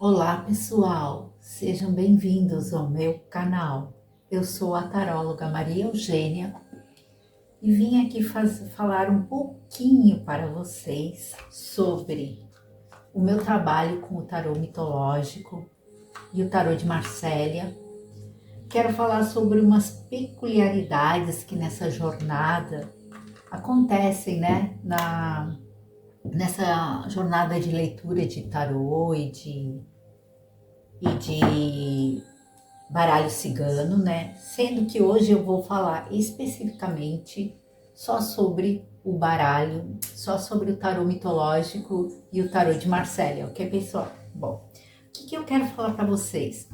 Olá pessoal, sejam bem-vindos ao meu canal. Eu sou a taróloga Maria Eugênia e vim aqui falar um pouquinho para vocês sobre o meu trabalho com o tarô mitológico e o tarô de Marsella. Quero falar sobre umas peculiaridades que nessa jornada acontecem, né? Nessa jornada de leitura de tarô e de baralho cigano, né? Sendo que hoje eu vou falar especificamente só sobre o baralho, só sobre o tarô mitológico e o tarô de Marsella, ok, pessoal? Bom, o que eu quero falar para vocês?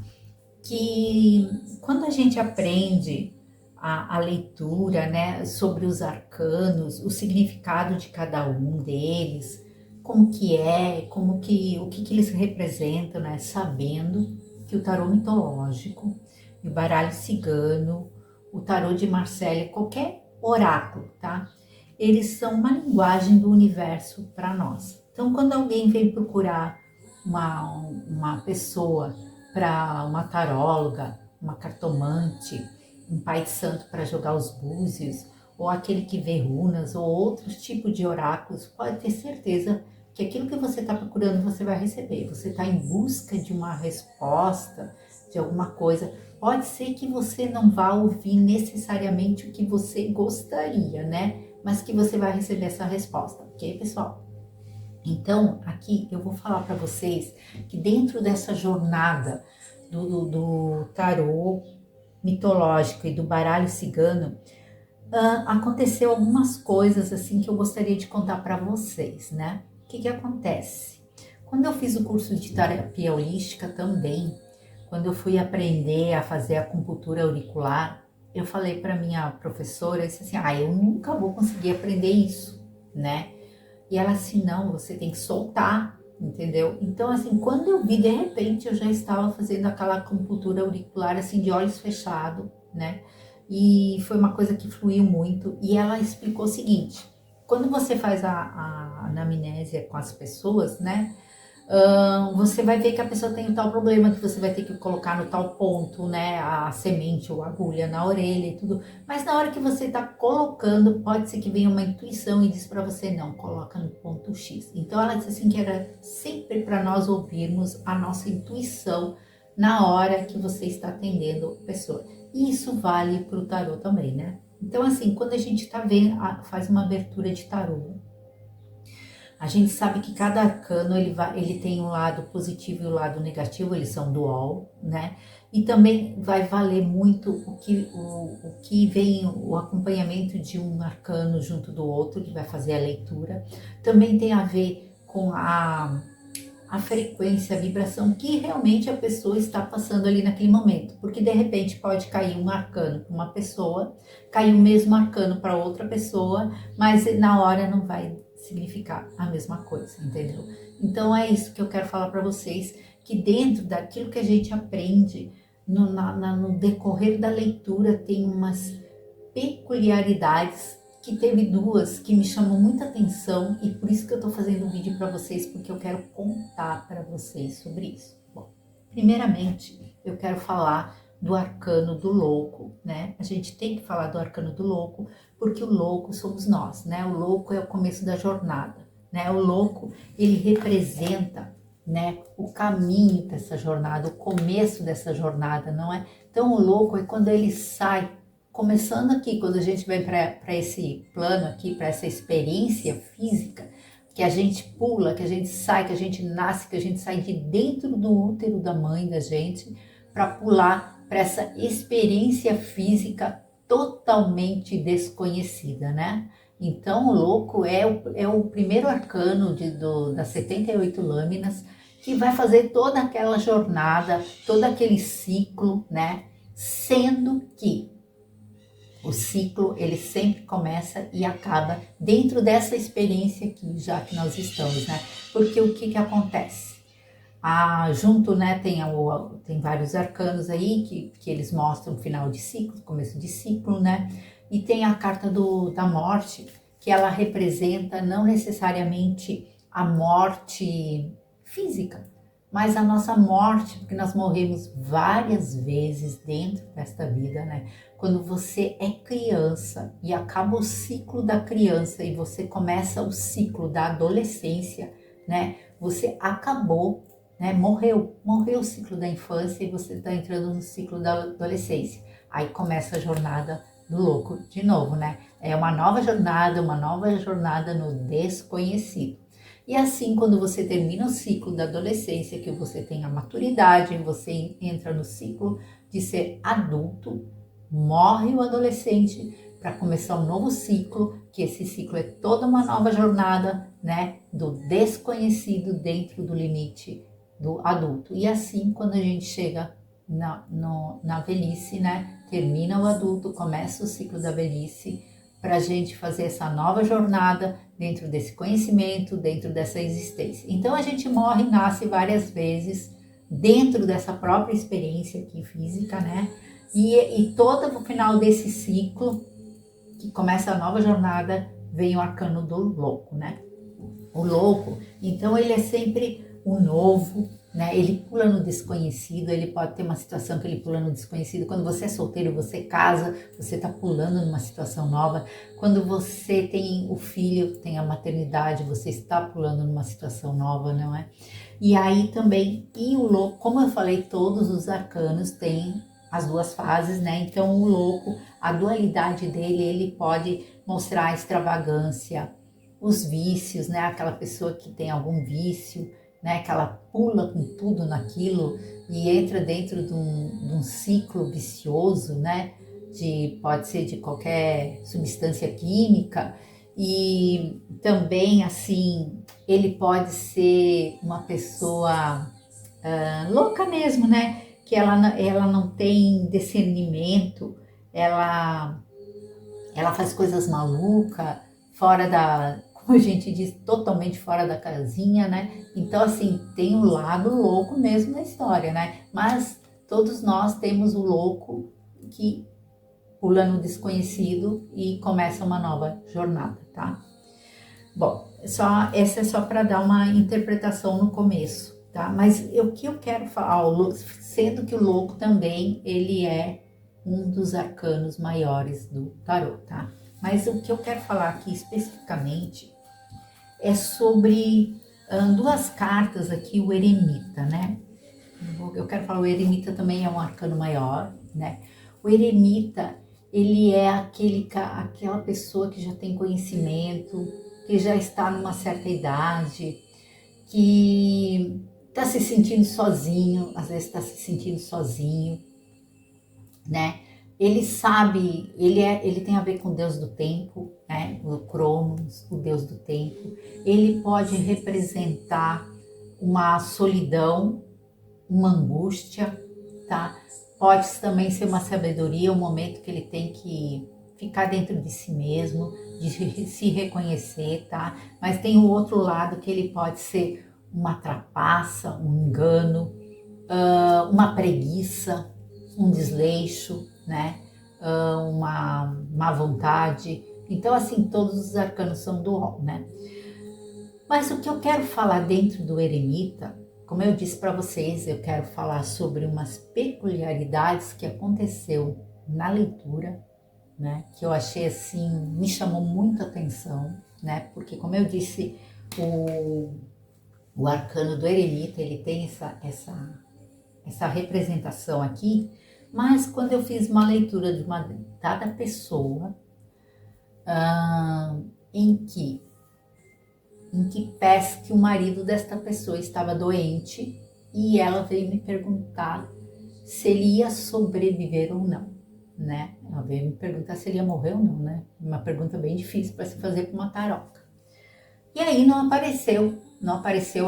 Que quando a gente aprende a leitura, né, sobre os arcanos, o significado de cada um deles, como que é, o que eles representam, né, sabendo que o tarô mitológico, o baralho cigano, o tarô de Marsella, qualquer oráculo, tá? Eles são uma linguagem do universo para nós. Então, quando alguém vem procurar uma pessoa para uma taróloga, uma cartomante, um pai de santo para jogar os búzios, ou aquele que vê runas, ou outros tipos de oráculos, pode ter certeza que aquilo que você está procurando você vai receber. Você está em busca de uma resposta, de alguma coisa. Pode ser que você não vá ouvir necessariamente o que você gostaria, né? Mas que você vai receber essa resposta, ok, pessoal? Então, aqui eu vou falar para vocês que dentro dessa jornada do tarô mitológico e do baralho cigano, aconteceu algumas coisas assim que eu gostaria de contar para vocês, né? O que acontece? Quando eu fiz o curso de terapia holística também, quando eu fui aprender a fazer acupuntura auricular, eu falei para minha professora, eu disse assim, eu nunca vou conseguir aprender isso, né? E ela assim, não, você tem que soltar, entendeu? Então assim, quando eu vi, de repente, eu já estava fazendo aquela acupuntura auricular assim, de olhos fechados, né? E foi uma coisa que fluiu muito. E ela explicou o seguinte, quando você faz a anamnésia com as pessoas, né? Você vai ver que a pessoa tem o tal problema que você vai ter que colocar no tal ponto, né, a semente ou a agulha na orelha e tudo. Mas na hora que você está colocando, pode ser que venha uma intuição e diz para você não, coloca no ponto X. Então ela disse assim que era sempre para nós ouvirmos a nossa intuição na hora que você está atendendo a pessoa. E isso vale para o tarô também, né? Então assim, quando a gente tá vendo, faz uma abertura de tarô, a gente sabe que cada arcano ele tem um lado positivo e o um lado negativo, eles são dual, né? E também vai valer muito o que vem o acompanhamento de um arcano junto do outro, que vai fazer a leitura. Também tem a ver com a frequência, a vibração que realmente a pessoa está passando ali naquele momento. Porque de repente pode cair um arcano para uma pessoa, cair o mesmo arcano para outra pessoa, mas na hora não vai significar a mesma coisa, entendeu? Então é isso que eu quero falar para vocês, que dentro daquilo que a gente aprende no decorrer da leitura tem umas peculiaridades que teve duas que me chamam muita atenção e por isso que eu tô fazendo um vídeo para vocês, porque eu quero contar para vocês sobre isso. Bom, primeiramente, eu quero falar do arcano do louco, né? A gente tem que falar do arcano do louco, porque o louco somos nós, né? O louco é o começo da jornada, né? O louco, ele representa, né, o caminho dessa jornada, o começo dessa jornada, não é? Então o louco é quando ele sai, começando aqui, quando a gente vem para esse plano aqui, para essa experiência física, que a gente pula, que a gente sai, que a gente nasce, que a gente sai de dentro do útero da mãe da gente, para pular para essa experiência física totalmente desconhecida, né? Então o louco é o primeiro arcano das 78 lâminas, que vai fazer toda aquela jornada, todo aquele ciclo, né? Sendo que o ciclo, ele sempre começa e acaba dentro dessa experiência aqui, já que nós estamos, né? Porque o que acontece? Junto, né, tem vários arcanos aí que eles mostram final de ciclo, começo de ciclo, né? E tem a carta da morte, que ela representa não necessariamente a morte física, mas a nossa morte, porque nós morremos várias vezes dentro desta vida, né? Quando você é criança e acaba o ciclo da criança e você começa o ciclo da adolescência, né? Você acabou, né? Morreu o ciclo da infância e você está entrando no ciclo da adolescência. Aí começa a jornada do louco de novo, né? É uma nova jornada no desconhecido. E assim, quando você termina o ciclo da adolescência, que você tem a maturidade, você entra no ciclo de ser adulto, morre o adolescente para começar um novo ciclo, que esse ciclo é toda uma nova jornada, né, do desconhecido dentro do limite do adulto. E assim, quando a gente chega na velhice, né, termina o adulto, começa o ciclo da velhice, para a gente fazer essa nova jornada dentro desse conhecimento, dentro dessa existência. Então a gente morre e nasce várias vezes dentro dessa própria experiência aqui física, né? E todo o final desse ciclo, que começa a nova jornada, vem o arcano do louco, né? O louco, então ele é sempre o novo, né? Ele pula no desconhecido, ele pode ter uma situação que ele pula no desconhecido. Quando você é solteiro, você casa, você está pulando numa situação nova. Quando você tem o filho, tem a maternidade, você está pulando numa situação nova, não é? E aí também, e o louco, como eu falei, todos os arcanos têm as duas fases, né? Então o louco, a dualidade dele, ele pode mostrar a extravagância, os vícios, né? Aquela pessoa que tem algum vício, né? Que ela pula com tudo naquilo e entra dentro de um ciclo vicioso, né? Pode ser de qualquer substância química. E também, assim, ele pode ser uma pessoa louca mesmo, né? Que ela não tem discernimento, ela faz coisas malucas, fora da, como a gente diz, totalmente fora da casinha, né? Então, assim, tem um lado louco mesmo na história, né? Mas todos nós temos o louco que pula no desconhecido e começa uma nova jornada, tá? Bom, essa é só para dar uma interpretação no começo, tá? Mas o que eu quero falar, sendo que o louco também, ele é um dos arcanos maiores do tarot, tá? Mas o que eu quero falar aqui especificamente é sobre duas cartas aqui, o eremita, né? Eu quero falar, o eremita também é um arcano maior, né? O eremita, ele é aquela pessoa que já tem conhecimento, que já está numa certa idade, que está se sentindo sozinho, às vezes está se sentindo sozinho, né? Ele sabe, ele tem a ver com o deus do tempo, né? O Cronos, o deus do tempo. Ele pode representar uma solidão, uma angústia, tá? Pode também ser uma sabedoria, um momento que ele tem que ficar dentro de si mesmo, de se reconhecer, tá? Mas tem o outro lado que ele pode ser uma trapaça, um engano, uma preguiça, um desleixo, né? Uma má vontade. Então, assim, todos os arcanos são do rol, né? Mas o que eu quero falar dentro do eremita, como eu disse para vocês, eu quero falar sobre umas peculiaridades que aconteceu na leitura, né? Que eu achei assim, me chamou muita atenção, né? Porque como eu disse, o arcano do eremita, ele tem essa representação aqui, mas quando eu fiz uma leitura de uma dada pessoa, em que parece que o marido desta pessoa estava doente e ela veio me perguntar se ele ia sobreviver ou não, né? Ela veio me perguntar se ele ia morrer ou não, né? Uma pergunta bem difícil para se fazer com uma taroca. E aí não apareceu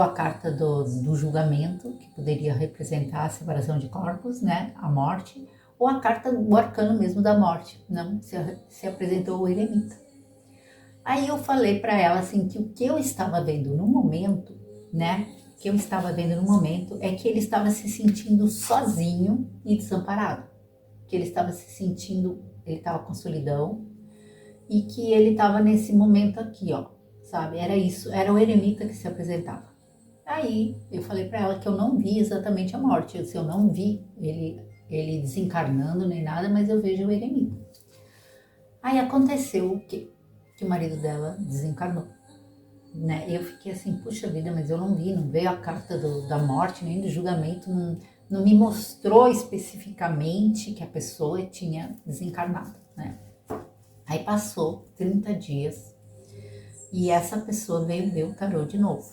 a carta do julgamento, que poderia representar a separação de corpos, né? A morte, ou a carta do arcano mesmo da morte, não se apresentou o eremita. Aí eu falei para ela assim que o que eu estava vendo no momento, né? O que eu estava vendo no momento é que ele estava se sentindo sozinho e desamparado. Que ele estava se sentindo, ele estava com solidão e que ele estava nesse momento aqui, ó, sabe? Era isso, era o eremita que se apresentava. Aí eu falei para ela que eu não vi exatamente a morte, eu não vi ele desencarnando nem nada, mas eu vejo o eremita. Aí aconteceu o quê? Que o marido dela desencarnou. Né? Eu fiquei assim, puxa vida, mas eu não vi, não veio a carta da morte, nem do julgamento, não me mostrou especificamente que a pessoa tinha desencarnado, né? Aí passou 30 dias e essa pessoa veio ver o tarô de novo.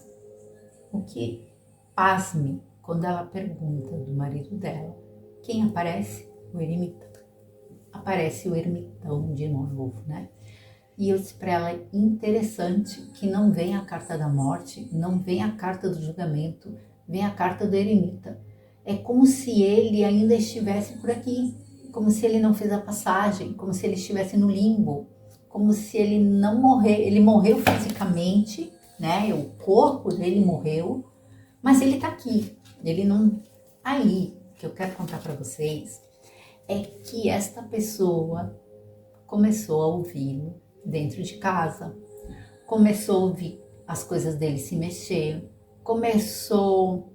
O que, pasme, quando ela pergunta do marido dela, quem aparece? O eremita. Aparece o ermitão de novo, né? E eu disse para ela, interessante que não vem a carta da morte, não vem a carta do julgamento, vem a carta do eremita. É como se ele ainda estivesse por aqui, como se ele não fez a passagem, como se ele estivesse no limbo, como se ele não morreu, ele morreu fisicamente, né? O corpo dele morreu, mas ele tá aqui, ele não... Aí, o que eu quero contar para vocês é que esta pessoa começou a ouvi-lo dentro de casa, começou a ouvir as coisas dele se mexer, começou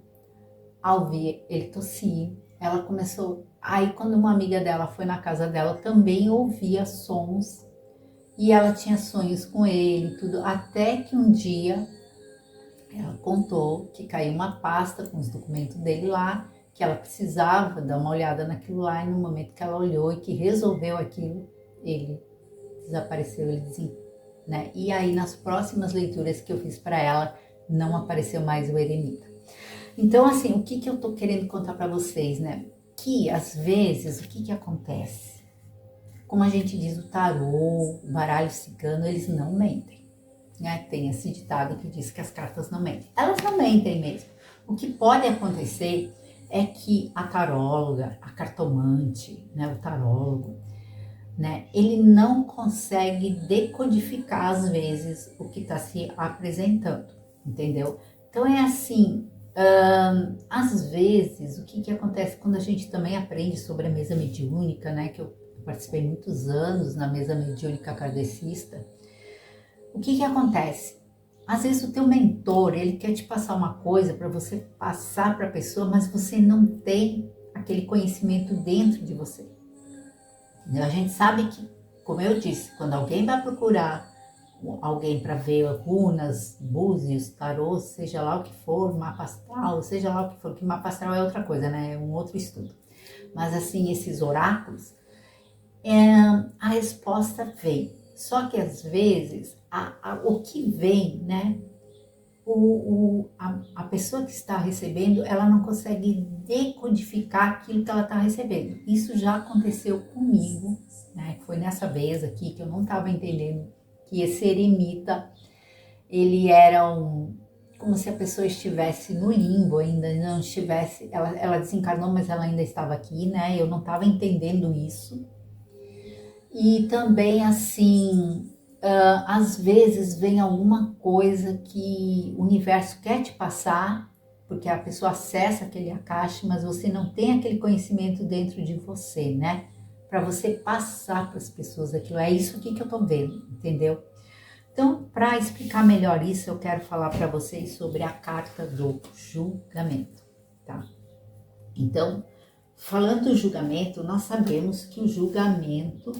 a ouvir ele tossir, ela começou... Aí quando uma amiga dela foi na casa dela, também ouvia sons e ela tinha sonhos com ele, tudo, até que um dia ela contou que caiu uma pasta com os documentos dele lá, que ela precisava dar uma olhada naquilo lá, e no momento que ela olhou e que resolveu aquilo, ele desapareceu, né? E aí nas próximas leituras que eu fiz para ela, não apareceu mais o eremita. Então assim, o que eu tô querendo contar para vocês, né? Que às vezes, o que acontece? Como a gente diz, o tarô, o baralho cigano, eles não mentem. Né? Tem esse ditado que diz que as cartas não mentem. Elas não mentem mesmo. O que pode acontecer é que a taróloga, a cartomante, né, o tarólogo, né, ele não consegue decodificar às vezes o que está se apresentando, entendeu? Então é assim, às vezes o que acontece quando a gente também aprende sobre a mesa mediúnica, né, que eu participei muitos anos na mesa mediúnica kardecista, o que acontece? Às vezes o teu mentor, ele quer te passar uma coisa para você passar para a pessoa, mas você não tem aquele conhecimento dentro de você. A gente sabe que, como eu disse, quando alguém vai procurar alguém para ver runas, búzios, tarô, seja lá o que for, mapa astral, seja lá o que for, que mapa astral é outra coisa, né? É um outro estudo. Mas assim, esses oráculos, a resposta vem. Só que às vezes, o que vem, né? A pessoa que está recebendo, ela não consegue decodificar aquilo que ela está recebendo. Isso já aconteceu comigo, né? Foi nessa vez aqui que eu não estava entendendo que esse eremita, ele era como se a pessoa estivesse no limbo, ainda não estivesse, ela desencarnou, mas ela ainda estava aqui, né? Eu não estava entendendo isso. E também assim, às vezes vem alguma coisa que o universo quer te passar, porque a pessoa acessa aquele akasha, mas você não tem aquele conhecimento dentro de você, né? Para você passar para as pessoas aquilo. É isso aqui que eu tô vendo, entendeu? Então, para explicar melhor isso, eu quero falar para vocês sobre a carta do julgamento, tá? Então, falando do julgamento, nós sabemos que o julgamento,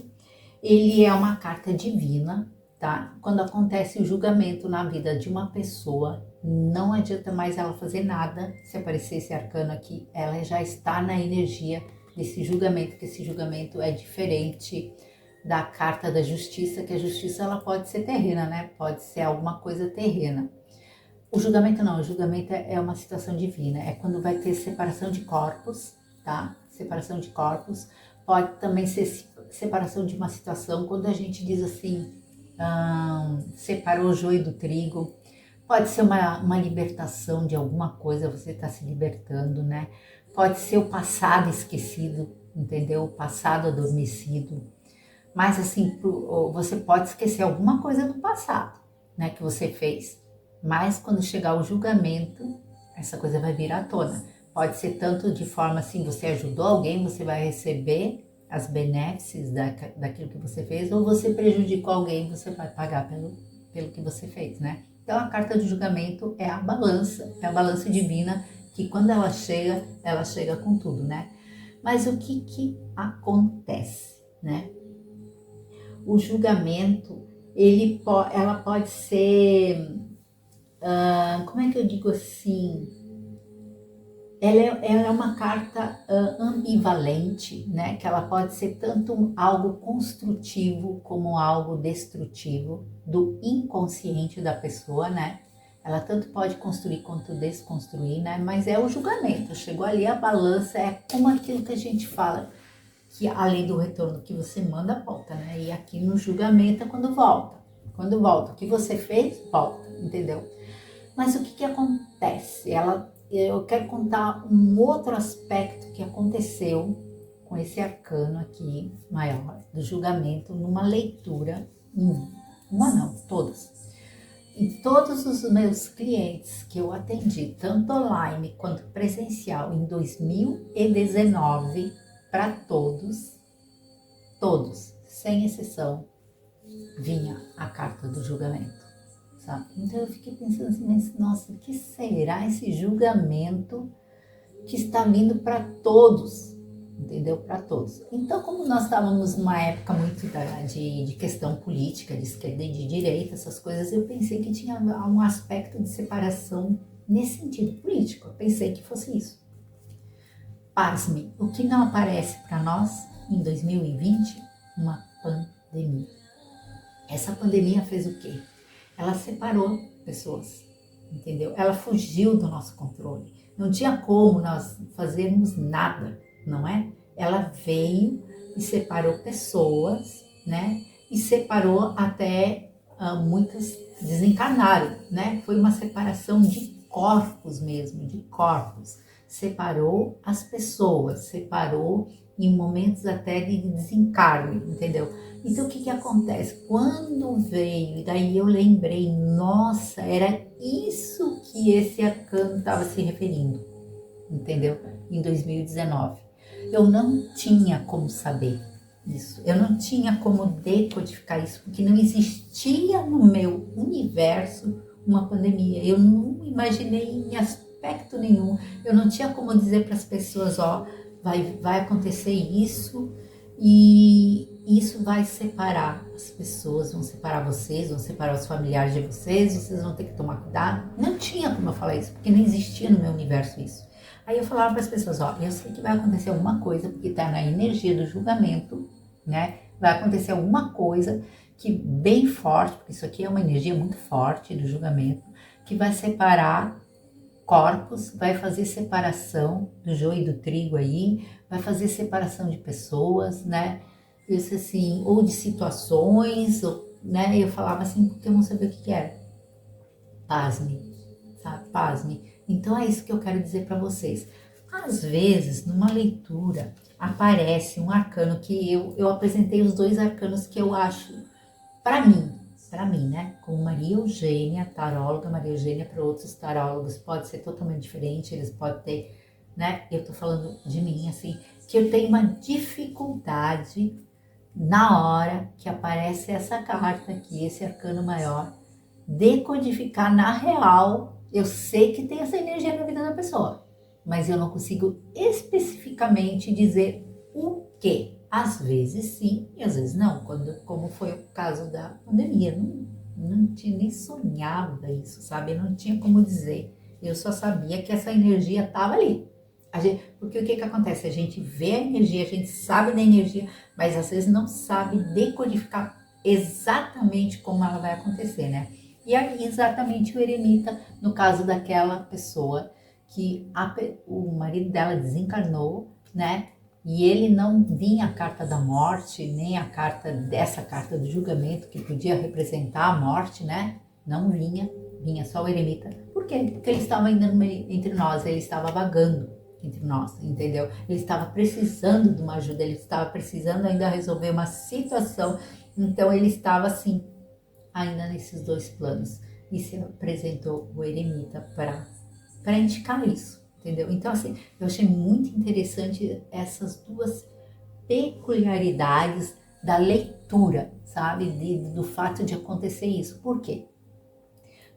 ele é uma carta divina, tá? Quando acontece o julgamento na vida de uma pessoa, não adianta mais ela fazer nada. Se aparecer esse arcano aqui, ela já está na energia desse julgamento, que esse julgamento é diferente da carta da justiça, que a justiça ela pode ser terrena, né? Pode ser alguma coisa terrena. O julgamento não, o julgamento é uma situação divina, é quando vai ter separação de corpos, tá? Separação de corpos, pode também ser separação de uma situação, quando a gente diz assim, separou o joio do trigo, pode ser uma libertação de alguma coisa, você está se libertando, né? Pode ser o passado esquecido, entendeu? O passado adormecido. Mas assim, você pode esquecer alguma coisa do passado, né, que você fez. Mas quando chegar o julgamento, essa coisa vai vir à tona. Pode ser tanto de forma assim, você ajudou alguém, você vai receber as benesses daquilo que você fez, ou você prejudicou alguém, você vai pagar pelo que você fez, né? Então a carta do julgamento é a balança divina, que quando ela chega com tudo, né? Mas o que acontece, né? O julgamento, ela pode ser, como é que eu digo assim? Ela é uma carta ambivalente, né? Que ela pode ser tanto algo construtivo como algo destrutivo do inconsciente da pessoa, né? Ela tanto pode construir quanto desconstruir, né? Mas é o julgamento. Chegou ali a balança, é como aquilo que a gente fala, que além do retorno que você manda, volta, né? E aqui no julgamento é quando volta. Quando volta, o que você fez, volta, entendeu? Mas o que acontece? Eu quero contar um outro aspecto que aconteceu com esse arcano aqui maior do julgamento numa leitura, uma não, todas. E todos os meus clientes que eu atendi, tanto online quanto presencial, em 2019, para todos, sem exceção, vinha a carta do julgamento. Sabe? Então eu fiquei pensando assim, mas nossa, o que será esse julgamento que está vindo para todos, entendeu? Para todos. Então, como nós estávamos numa época muito de questão política, de esquerda e de direita, essas coisas, eu pensei que tinha um aspecto de separação nesse sentido político. Eu pensei que fosse isso. Pasme, o que não aparece para nós em 2020? Uma pandemia. Essa pandemia fez o quê? Ela separou pessoas, entendeu? Ela fugiu do nosso controle. Não tinha como nós fazermos nada, não é? Ela veio e separou pessoas, né? E separou até muitas desencarnaram, né? Foi uma separação de corpos mesmo, de corpos. Separou as pessoas, separou em momentos até de desencarne, entendeu? Então o que acontece? Quando veio, e daí eu lembrei, nossa, era isso que esse arcano estava se referindo, entendeu? Em 2019. Eu não tinha como saber isso, eu não tinha como decodificar isso, porque não existia no meu universo uma pandemia. Eu não imaginei em aspecto nenhum, eu não tinha como dizer para as pessoas, ó, vai acontecer isso, e isso vai separar as pessoas, vão separar vocês, vão separar os familiares de vocês vão ter que tomar cuidado. Não tinha como eu falar isso, porque não existia no meu universo isso. Aí eu falava para as pessoas, ó, eu sei que vai acontecer alguma coisa, porque está na energia do julgamento, né? Vai acontecer alguma coisa que bem forte, porque isso aqui é uma energia muito forte do julgamento, que vai separar corpos, vai fazer separação do joio e do trigo aí, vai fazer separação de pessoas, né? Isso assim, ou de situações, ou, né? Eu falava assim porque eu não sabia o que era. Pasme, sabe? Pasme. Então é isso que eu quero dizer para vocês. Às vezes, numa leitura, aparece um arcano que eu apresentei os dois arcanos que eu acho, para mim, né? Como Maria Eugênia, taróloga, Maria Eugênia para outros tarólogos pode ser totalmente diferente, eles podem ter, né? Eu tô falando de mim, assim, que eu tenho uma dificuldade na hora que aparece essa carta aqui, esse arcano maior, decodificar na real. Eu sei que tem essa energia na vida da pessoa, mas eu não consigo especificamente dizer o que. Às vezes sim, e às vezes não, como foi o caso da pandemia. Não tinha nem sonhava isso, sabe? Eu não tinha como dizer. Eu só sabia que essa energia estava ali. Porque o que acontece? A gente vê a energia, a gente sabe da energia, mas às vezes não sabe decodificar exatamente como ela vai acontecer, né? E aí exatamente o eremita, no caso daquela pessoa que o marido dela desencarnou, né? E ele não vinha a carta da morte, nem a carta dessa carta do julgamento, que podia representar a morte, né? Não vinha, vinha só o eremita. Por quê? Porque ele estava ainda entre nós, ele estava vagando entre nós, entendeu? Ele estava precisando de uma ajuda, ele estava precisando ainda resolver uma situação, então ele estava assim, ainda nesses dois planos. E se apresentou o eremita para indicar isso. Entendeu? Então, assim, eu achei muito interessante essas duas peculiaridades da leitura, sabe? Do fato de acontecer isso. Por quê?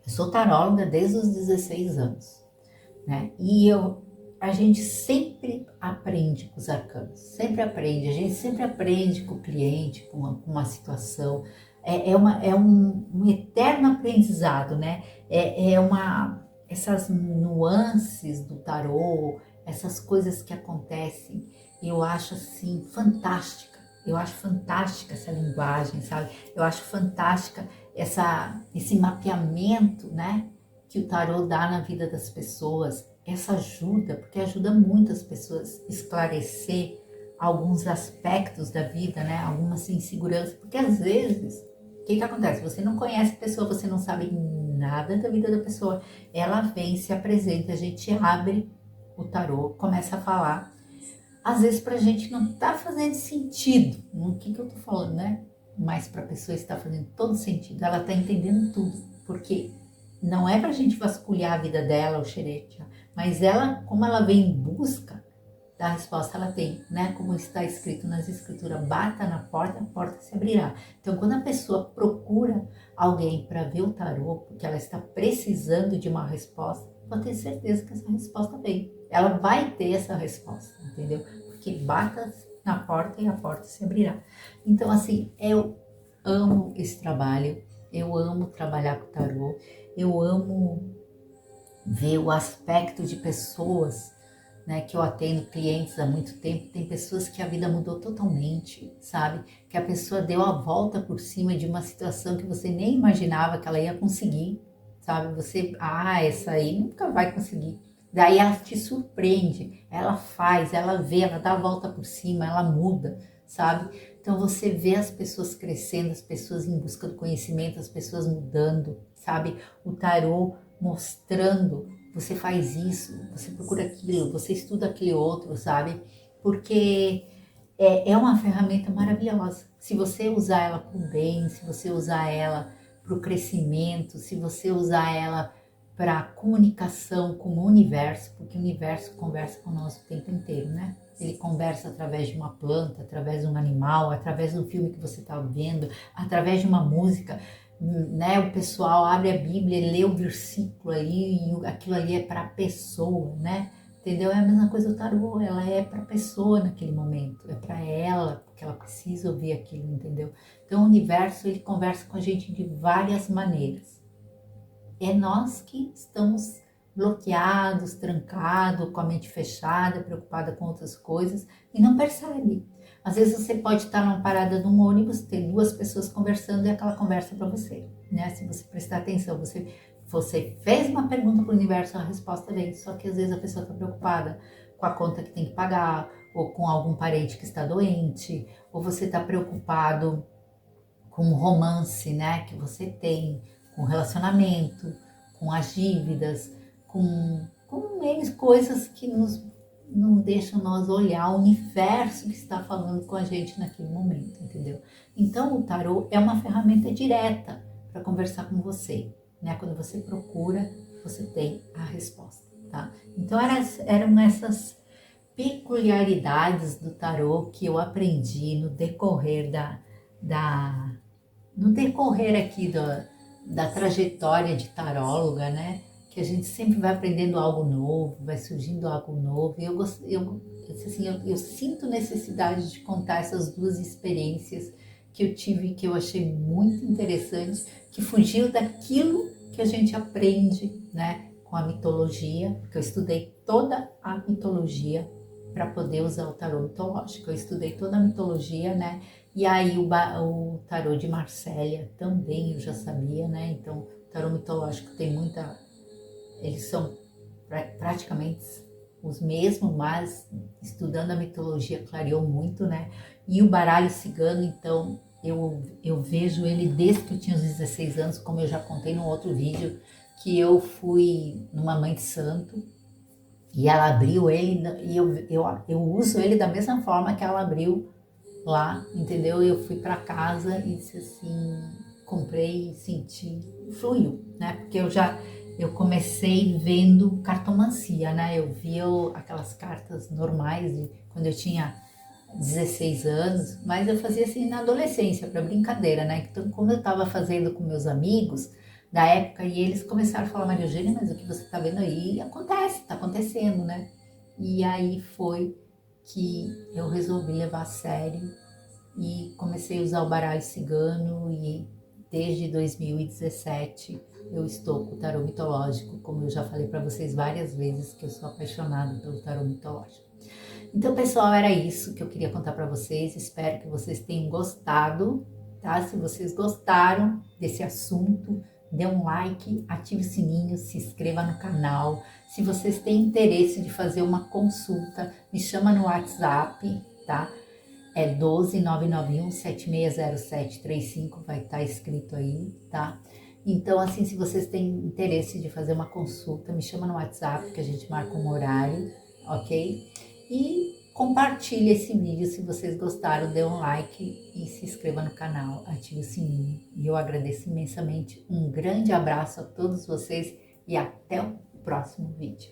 Eu sou taróloga desde os 16 anos, né? A gente sempre aprende com os arcanos, sempre aprende, a gente sempre aprende com o cliente, com uma situação. É um eterno aprendizado, né? Essas nuances do tarô, essas coisas que acontecem, eu acho assim fantástica. Eu acho fantástica essa linguagem, sabe? Eu acho fantástica esse mapeamento, né? Que o tarô dá na vida das pessoas, essa ajuda, porque ajuda muito as pessoas a esclarecer alguns aspectos da vida, né? Algumas inseguranças, porque às vezes, o que acontece? Você não conhece a pessoa, você não sabe nada da vida da pessoa, ela vem, se apresenta, a gente abre o tarô, começa a falar, às vezes pra gente não tá fazendo sentido, o que eu tô falando, né? Mas pra pessoa está fazendo todo sentido, ela tá entendendo tudo, porque não é pra gente vasculhar a vida dela, o xerete, mas ela, como ela vem em busca da resposta, ela tem, né? Como está escrito nas escrituras, bata na porta, a porta se abrirá. Então, quando a pessoa procura alguém para ver o tarô, porque ela está precisando de uma resposta, pode ter certeza que essa resposta vem. Ela vai ter essa resposta, entendeu? Porque bata na porta e a porta se abrirá. Então, assim, eu amo esse trabalho, eu amo trabalhar com tarô, eu amo ver o aspecto de pessoas, né, que eu atendo clientes há muito tempo. Tem pessoas que a vida mudou totalmente, sabe? Que a pessoa deu a volta por cima de uma situação que você nem imaginava que ela ia conseguir, sabe? Essa aí nunca vai conseguir. Daí ela te surpreende, ela faz, ela vê, ela dá a volta por cima, ela muda, sabe? Então você vê as pessoas crescendo, as pessoas em busca do conhecimento, as pessoas mudando, sabe? O tarô mostrando, você faz isso, você procura aquilo, você estuda aquele outro, sabe? Porque é uma ferramenta maravilhosa. Se você usar ela para o bem, se você usar ela para o crescimento, se você usar ela para comunicação com o universo, porque o universo conversa com nós o tempo inteiro, né? Ele conversa através de uma planta, através de um animal, através do filme que você está vendo, através de uma música, né? O pessoal abre a Bíblia, lê o versículo ali e aquilo ali é para a pessoa, né? Entendeu? É a mesma coisa o tarô, ela é para a pessoa naquele momento, é para ela, porque ela precisa ouvir aquilo, entendeu? Então o universo, ele conversa com a gente de várias maneiras. É nós que estamos bloqueados, trancados, com a mente fechada, preocupada com outras coisas e não percebe. Às vezes você pode estar numa parada de um ônibus, ter duas pessoas conversando e aquela conversa para você, né? Se você prestar atenção, você fez uma pergunta para o universo, a resposta vem. Só que às vezes a pessoa está preocupada com a conta que tem que pagar, ou com algum parente que está doente, ou você está preocupado com o romance, né, que você tem, com o relacionamento, com as dívidas, com eles, coisas que não deixam nós olhar o universo que está falando com a gente naquele momento, entendeu? Então o tarô é uma ferramenta direta para conversar com você, né? Quando você procura, você tem a resposta, tá? Então eram essas peculiaridades do tarô que eu aprendi no decorrer da no decorrer aqui da trajetória de taróloga, né? Que a gente sempre vai aprendendo algo novo, vai surgindo algo novo. E eu sinto necessidade de contar essas duas experiências que eu tive, que eu achei muito interessantes, que fugiu daquilo que a gente aprende, né? Com a mitologia, porque eu estudei toda a mitologia para poder usar o tarô mitológico. Eu estudei toda a mitologia, né? E aí o tarô de Marsella também eu já sabia, né? Então o tarô mitológico tem muita... Eles são praticamente os mesmos, mas estudando a mitologia clareou muito, né? E o baralho cigano, então eu vejo ele desde que eu tinha os 16 anos, como eu já contei num outro vídeo, que eu fui numa mãe de santo e ela abriu ele e eu uso ele da mesma forma que ela abriu lá, entendeu? Eu fui para casa e disse assim, comprei, senti, fluiu, né? Porque eu comecei vendo cartomancia, né? Eu via aquelas cartas normais de quando eu tinha 16 anos, mas eu fazia assim na adolescência, para brincadeira, né? Então, como eu estava fazendo com meus amigos, da época, e eles começaram a falar, Maria Eugênia, mas o que você tá vendo aí acontece, tá acontecendo, né? E aí foi que eu resolvi levar a sério e comecei a usar o baralho cigano e desde 2017 eu estou com o tarô mitológico, como eu já falei para vocês várias vezes que eu sou apaixonada pelo tarô mitológico. Então, pessoal, era isso que eu queria contar para vocês. Espero que vocês tenham gostado, tá? Se vocês gostaram desse assunto, dê um like, ative o sininho, se inscreva no canal. Se vocês têm interesse de fazer uma consulta, me chama no WhatsApp, tá? É 12991760735, vai estar escrito aí, tá? Então, assim, se vocês têm interesse de fazer uma consulta, me chama no WhatsApp que a gente marca um horário, ok? E compartilhe esse vídeo se vocês gostaram, dê um like e se inscreva no canal, ative o sininho. E eu agradeço imensamente. Um grande abraço a todos vocês e até o próximo vídeo.